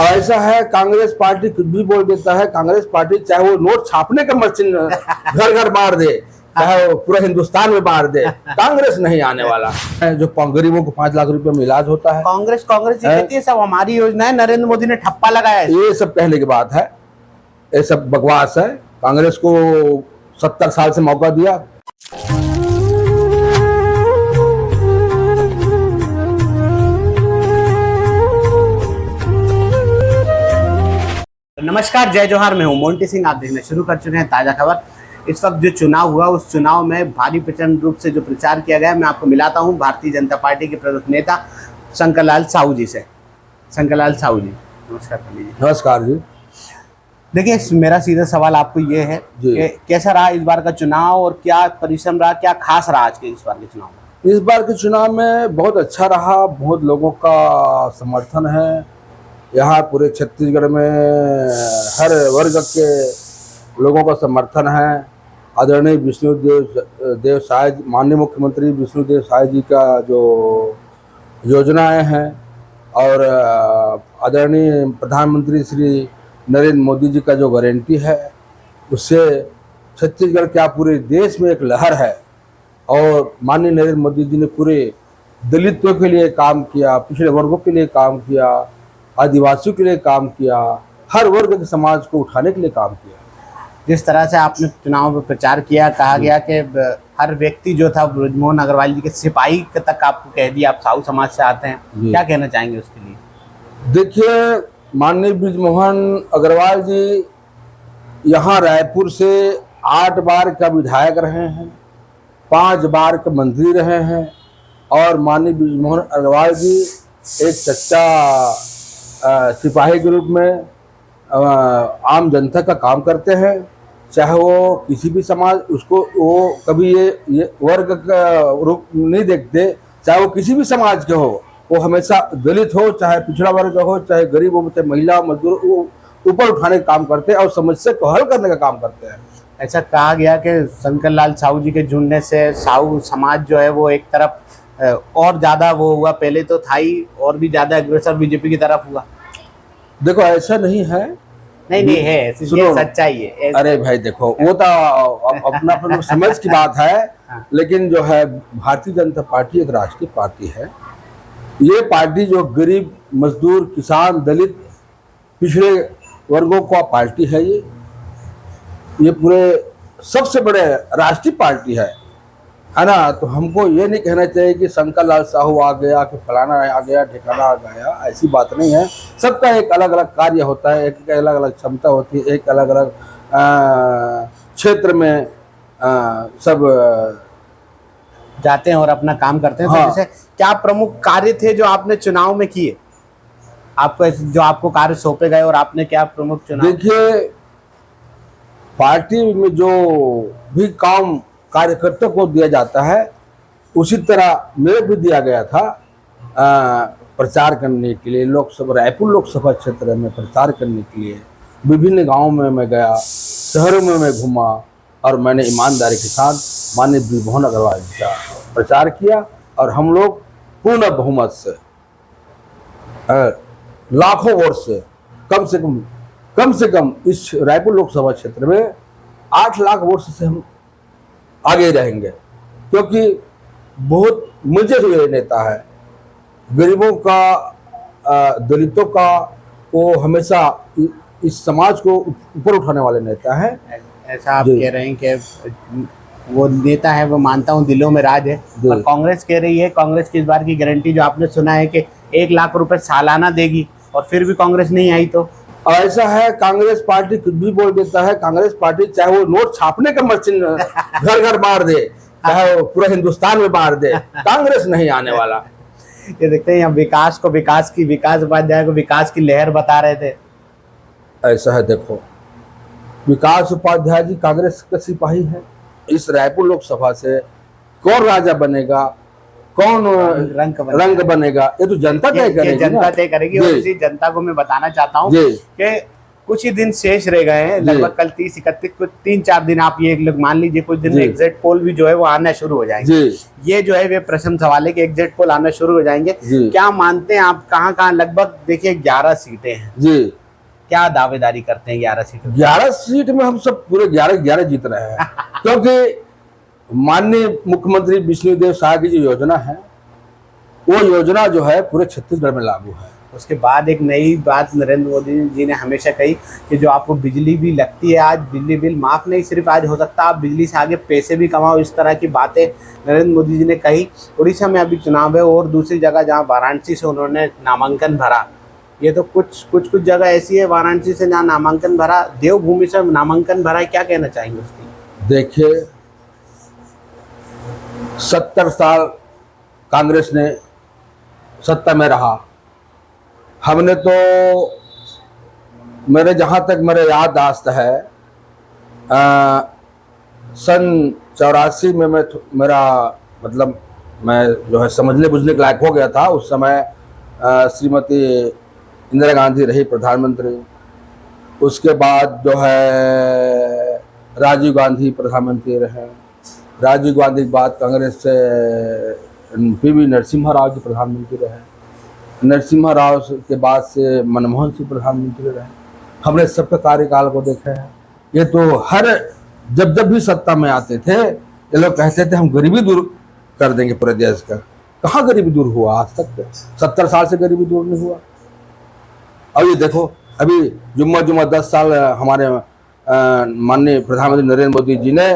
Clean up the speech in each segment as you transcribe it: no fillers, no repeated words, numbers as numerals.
ऐसा है, कांग्रेस पार्टी कुछ भी बोल देता है। कांग्रेस पार्टी चाहे वो नोट छापने का मशीन घर घर मार दे, चाहे वो पूरा हिंदुस्तान में मार दे, कांग्रेस नहीं आने वाला है। जो गरीबों को 5 लाख रुपए में इलाज होता है, कांग्रेस ही कहती है सब हमारी योजना है, नरेंद्र मोदी ने ठप्पा लगाया है। ये सब कहने की बात है, ये सब बकवास है। कांग्रेस को 70 साल से मौका दिया। नमस्कार, जय जोहार। मैं हूं मोंटी सिंह। आप देखना शुरू कर चुके हैं ताजा खबर। इस वक्त जो चुनाव हुआ, उस चुनाव में भारी प्रचंड रूप से जो प्रचार किया गया, मैं आपको मिलाता हूं भारतीय जनता पार्टी के प्रमुख नेता शंकरलाल साहू जी से। शंकरलाल साहू जी, नमस्कार। नमस्कार जी। देखिए, मेरा सीधा सवाल आपको ये है कि कैसा रहा इस बार का चुनाव और क्या परिश्रम रहा, क्या खास रहा आज के इस बार के चुनाव में? इस बार के चुनाव में बहुत अच्छा रहा, बहुत लोगों का समर्थन है। यहाँ पूरे छत्तीसगढ़ में हर वर्ग के लोगों का समर्थन है। आदरणीय विष्णुदेव साय, माननीय मुख्यमंत्री विष्णुदेव साय जी का जो योजनाएं हैं और आदरणीय प्रधानमंत्री श्री नरेंद्र मोदी जी का जो गारंटी है, उससे छत्तीसगढ़ क्या पूरे देश में एक लहर है। और माननीय नरेंद्र मोदी जी ने पूरे दलितों के लिए काम किया, पिछड़े वर्गों के लिए काम किया, आदिवासियों के लिए काम किया, हर वर्ग के समाज को उठाने के लिए काम किया। जिस तरह से आपने चुनाव में प्रचार किया, कहा गया कि हर व्यक्ति जो था ब्रजमोहन अग्रवाल जी के सिपाही तक आपको कह दिया, आप साहू समाज से आते हैं, क्या कहना चाहेंगे उसके लिए? देखिए, माननीय ब्रजमोहन अग्रवाल जी यहाँ रायपुर से 8 बार का विधायक रहे हैं, 5 बार के मंत्री रहे हैं। और माननीय ब्रजमोहन अग्रवाल जी एक सच्चा सिपाही के रूप में आम जनता का काम करते हैं। चाहे वो किसी भी समाज, उसको वो कभी ये वर्ग का रूप नहीं देखते। चाहे वो किसी भी समाज के हो, वो हमेशा दलित हो, चाहे पिछड़ा वर्ग हो, चाहे गरीब हो, चाहे महिला मजदूर, वो ऊपर उठाने का काम करते हैं और समस्या को हल करने का काम करते हैं। ऐसा कहा गया कि शंकरलाल साहू जी के जुड़ने से साहू समाज जो है वो एक तरफ और ज्यादा वो हुआ, पहले तो था ही, और भी ज्यादा अग्रसर बीजेपी की तरफ हुआ। देखो, ऐसा नहीं है। नहीं है, ये सच्चाई है। अरे भाई देखो, वो तो अपना अपना समझ की बात है। लेकिन जो है, भारतीय जनता पार्टी एक राष्ट्रीय पार्टी है। ये पार्टी जो गरीब, मजदूर, किसान, दलित, पिछड़े वर्गों का पार्टी है। ये पूरे सबसे बड़े राष्ट्रीय पार्टी है ना। तो हमको ये नहीं कहना चाहिए कि शंकरलाल साहू आ गया, कि फलाना आ गया, ठिकाना आ गया। ऐसी बात नहीं है। सबका एक अलग अलग कार्य होता है, एक अलग अलग क्षमता होती है, एक अलग अलग क्षेत्र में सब जाते हैं और अपना काम करते हैं। हाँ। तो जैसे क्या प्रमुख कार्य थे जो आपने चुनाव में किए, आपको जो आपको कार्य सौंपे गए, और आपने क्या प्रमुख चुनाव? देखिए, पार्टी में जो भी काम कार्यकर्ता को दिया जाता है, उसी तरह मेरे भी दिया गया था। प्रचार करने के लिए रायपुर लोकसभा क्षेत्र में प्रचार करने के लिए विभिन्न गांवों में मैं गया, शहरों में मैं घूमा, और मैंने ईमानदारी के साथ माननीय ब्रजमोहन अग्रवाल जी का प्रचार किया। और हम लोग पूर्ण बहुमत से, लाखों वोट से, कम से कम इस रायपुर लोकसभा क्षेत्र में 8 लाख वोट से हम आगे रहेंगे। क्योंकि बहुत मुझे हुए नेता है, गरीबों का, दलितों का, वो हमेशा इस समाज को ऊपर उठाने वाले नेता हैं। ऐसा आप कह रहे हैं कि वो नेता है, वो मानता हूँ दिलों में राज है। और कांग्रेस कह रही है, कांग्रेस की इस बार की गारंटी जो आपने सुना है कि 1 लाख रुपए सालाना देगी, और फिर भी कांग्रेस नहीं आई। तो ऐसा है, कांग्रेस पार्टी कुछ भी बोल देता है। कांग्रेस पार्टी चाहे वो नोट छापने का मशीन घर घर मार दे, चाहे वो पूरा हिंदुस्तान में मार दे, कांग्रेस नहीं आने वाला। ये देखते हैं, विकास उपाध्याय को विकास की लहर बता रहे थे। ऐसा है, देखो, विकास उपाध्याय जी कांग्रेस का सिपाही है। इस रायपुर लोकसभा से कौन राजा बनेगा, कौन रंग बनेगा, ये तो जनता तय करेगी। जनता तय करेगी। और इसी जनता को मैं बताना चाहता हूँ कि कुछ ही दिन शेष रह गए हैं, जी। लगभग कल 30-31 कुछ 3-4 दिन आप ये लोग मान लीजिए, कुछ दिन में जी। एग्जिट पोल भी जो है वो आना शुरू हो जाएंगे। जी ये जो है वे प्रश्न सवाल है कि एग्जिट पोल आना शुरू हो जाएंगे। जी। क्या मानते हैं आप, कहाँ कहाँ लगभग देखिए 11 सीटें हैं, जी। क्या दावेदारी करते हैं 11 सीटों की? 11 सीट में हम सब पूरे 11 जीत रहे हैं क्योंकि माननीय मुख्यमंत्री विष्णुदेव साय की जो योजना है, वो योजना जो है पूरे छत्तीसगढ़ में लागू है। उसके बाद एक नई बात नरेंद्र मोदी जी ने हमेशा कही कि जो आपको बिजली भी लगती है, आज बिजली बिल माफ़ नहीं, सिर्फ आज हो सकता है आप बिजली से आगे पैसे भी कमाओ। इस तरह की बातें नरेंद्र मोदी जी ने कही। उड़ीसा में अभी चुनाव है और दूसरी जगह जहां वाराणसी से उन्होंने नामांकन भरा, ये तो कुछ जगह ऐसी है वाराणसी से जहाँ नामांकन भरा, देवभूमि से नामांकन भरा है, क्या कहना चाहेंगे उसकी? देखिए 70 साल कांग्रेस ने सत्ता में रहा, हमने तो मेरे जहाँ तक मेरे याददाश्त है सन 84 में मेरा मतलब मैं जो है समझने बुझने के लायक हो गया था। उस समय श्रीमती इंदिरा गांधी रही प्रधानमंत्री, उसके बाद जो है राजीव गांधी प्रधानमंत्री रहे, राजीव गांधी के बाद कांग्रेस से पीवी नरसिम्हा राव जी प्रधानमंत्री रहे, नरसिम्हा राव के बाद से मनमोहन सिंह प्रधानमंत्री रहे। हमने सबके कार्यकाल को देखा है। ये तो हर जब भी सत्ता में आते थे ये लोग कहते थे हम गरीबी दूर कर देंगे पूरे देश का। कहाँ गरीबी दूर हुआ आज तक? 70 साल से गरीबी दूर नहीं हुआ। अब ये देखो अभी जुम्मा 10 साल हमारे माननीय प्रधानमंत्री नरेंद्र मोदी जी ने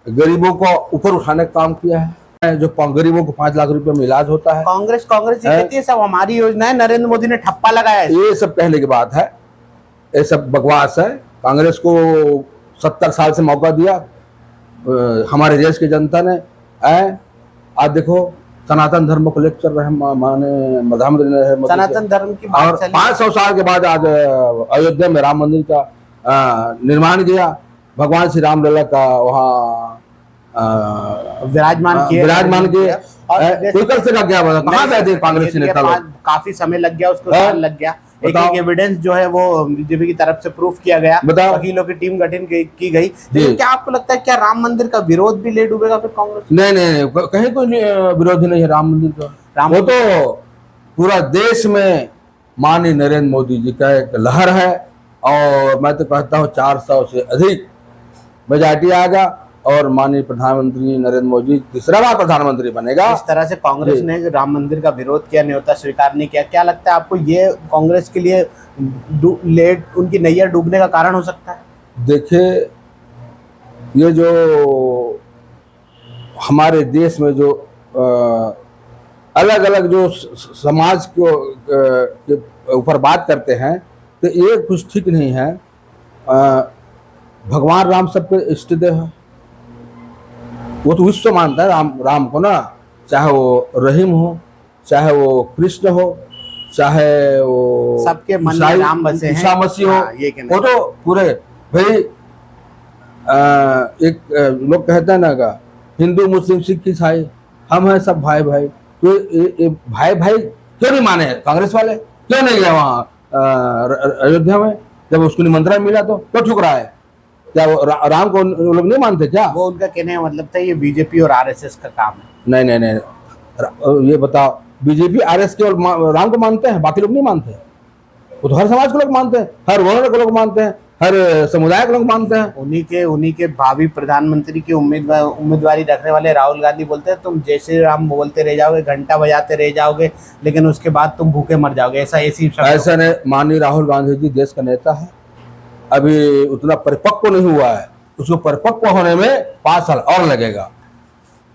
गरीबों को ऊपर उठाने का काम किया है। जो गरीबों को 5 लाख रुपए में इलाज होता है, कांग्रेस ही कहती है सब हमारी योजना है, नरेंद्र मोदी ने ठप्पा लगाया है। ये सब कहने की बात है, ये सब बकवास है। कांग्रेस को 70 साल से मौका दिया हमारे देश की जनता ने। आज देखो सनातन धर्म को लेकर चल रहे हैं माने प्रधानमंत्री ने सनातन धर्म की बात और चली। 500 साल के बाद आज अयोध्या में राम मंदिर का निर्माण किया। भगवान श्री राम लला का वहाँ विराजमान किए कोई कर सका क्या? कहाँ गए थे कांग्रेस के नेता लोग? काफी समय लग गया उसको, साल लग गया। एक एविडेंस जो है वो बीजेपी की तरफ से प्रूफ किया गया, वकीलों की टीम गठन की गई। लेकिन क्या आपको लगता है क्या राम मंदिर का विरोध भी ले डूबेगा फिर कांग्रेस? नहीं, कहीं कोई विरोध नहीं है राम मंदिर का। वो तो पूरा देश में माननीय नरेंद्र मोदी जी का एक लहर है और मैं तो कहता हूँ 400 से अधिक मेजॉरिटी आएगा और माननीय प्रधानमंत्री नरेंद्र मोदी तीसरा बार प्रधानमंत्री बनेगा। इस तरह से कांग्रेस ने राम मंदिर का विरोध किया, न्योता स्वीकार नहीं किया, क्या लगता है आपको ये कांग्रेस के लिए उनकी नैया डूबने का कारण हो सकता है? देखिए ये जो हमारे देश में जो अलग अलग जो समाज के ऊपर बात करते हैं तो ये कुछ ठीक नहीं है। भगवान राम सबके इष्ट देव है, वो तो विश्व मानता है राम को ना, चाहे वो रहीम हो, चाहे वो कृष्ण हो, चाहे वो सबके मन में राम बसे हैं, ईसा मसीह हो। वो तो पूरे भाई एक लोग कहते हैं ना का हिंदू मुस्लिम सिख ईसाई हम हैं सब भाई भाई। तो ये भाई भाई क्यों नहीं माने कांग्रेस वाले? क्यों नहीं गए वहाँ अयोध्या में? जब उसको निमंत्रण मिला तो क्यों ठुकरा है? क्या वो राम को लोग नहीं मानते क्या? वो उनका कहने का मतलब था ये बीजेपी और आरएसएस का काम है। नहीं, ये बताओ बीजेपी आरएसएस केवल राम को मानते हैं, बाकी लोग नहीं मानते? वो तो हर समाज को लोग मानते हैं, हर वर्ण को लोग मानते हैं, हर समुदाय को लोग मानते हैं। उन्हीं के भावी प्रधानमंत्री की उम्मीदवारी रखने वाले राहुल गांधी बोलते हैं तुम जय श्री राम बोलते रह जाओगे, घंटा बजाते रह जाओगे, लेकिन उसके बाद तुम भूखे मर जाओगे। ऐसा नहीं। माननीय राहुल गांधी जी देश का नेता है, अभी उतना परिपक्व नहीं हुआ है, उसको परिपक्व होने में 5 साल और लगेगा।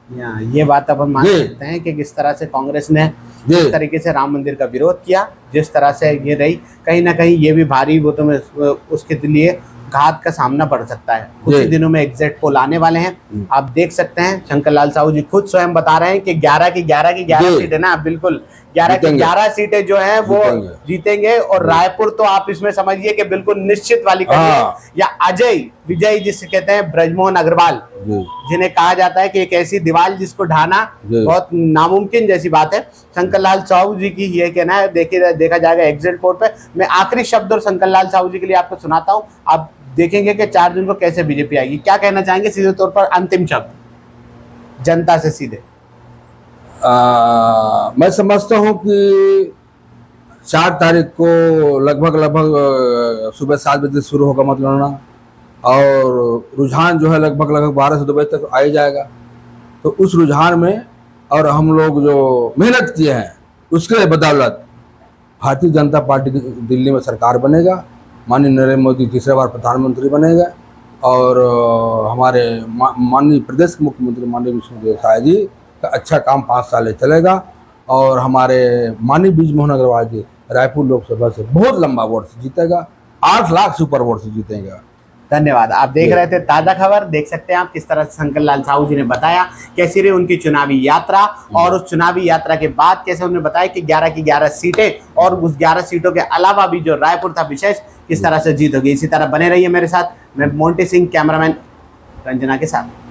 ये बात अपन मान सकते हैं कि किस तरह से कांग्रेस ने जिस तरीके से राम मंदिर का विरोध किया, जिस तरह से ये रही, कहीं ना कहीं ये भी भारी वोटों में उसके लिए घात का सामना पड़ सकता है। कुछ ही दिनों में एग्जिट पोल आने वाले हैं, आप देख सकते हैं। शंकर लाल साहू जी खुद स्वयं बता रहे हैं कि 11 की 11 सीट है ना, बिल्कुल 11 की जीतेंगे। 11 सीटें जो हैं वो जीतेंगे। जीतेंगे। और रायपुर तो आप इसमें समझिए कि बिल्कुल निश्चित वाली कड़ी है। हाँ। या अजय विजय जिसे कहते हैं ब्रजमोहन अग्रवाल, जी जिन्हें कहा जाता है कि एक ऐसी दीवार जिसको ढाना जी। बहुत नामुमकिन जैसी बात है। शंकर लाल साहू जी की ये कहना है, देखा जाएगा एग्जिट पोल पे। मैं आखिरी शब्द और शंकर लाल साहू जी के लिए आपको सुनाता हूं, आप देखेंगे कि 4 जून को कैसे बीजेपी आएगी। क्या कहना चाहेंगे सीधे तौर पर, अंतिम शब्द जनता से सीधे? मैं समझता हूँ कि 4 तारीख को लगभग सुबह 7 बजे शुरू होगा मतगणना, और रुझान जो है लगभग 12 से 2 बजे तक आ ही जाएगा। तो उस रुझान में और हम लोग जो मेहनत किए हैं उसके बदौलत भारतीय जनता पार्टी की दिल्ली में सरकार बनेगा, माननीय नरेंद्र मोदी तीसरी बार प्रधानमंत्री बनेगा, और हमारे माननीय प्रदेश के मुख्यमंत्री माननीय विष्णुदेव साय जी का अच्छा काम 5 साल चलेगा, और हमारे माननीय ब्रजमोहन अग्रवाल जी रायपुर लोकसभा से बहुत लंबा वोट से जीतेगा, 8 लाख सुपर वोट से जीतेगा। धन्यवाद। आप देख रहे थे ताजा खबर। देख सकते हैं आप किस तरह से शंकर लाल साहू जी ने बताया कैसी रही उनकी चुनावी यात्रा, और उस चुनावी यात्रा के बाद कैसे उन्होंने बताया कि 11 की 11 सीटें और उस 11 सीटों के अलावा भी जो रायपुर था विशेष, किस तरह से जीत होगी। इसी तरह बने रहिए मेरे साथ। मैं मोंटी सिंह, कैमरामैन रंजना के साथ।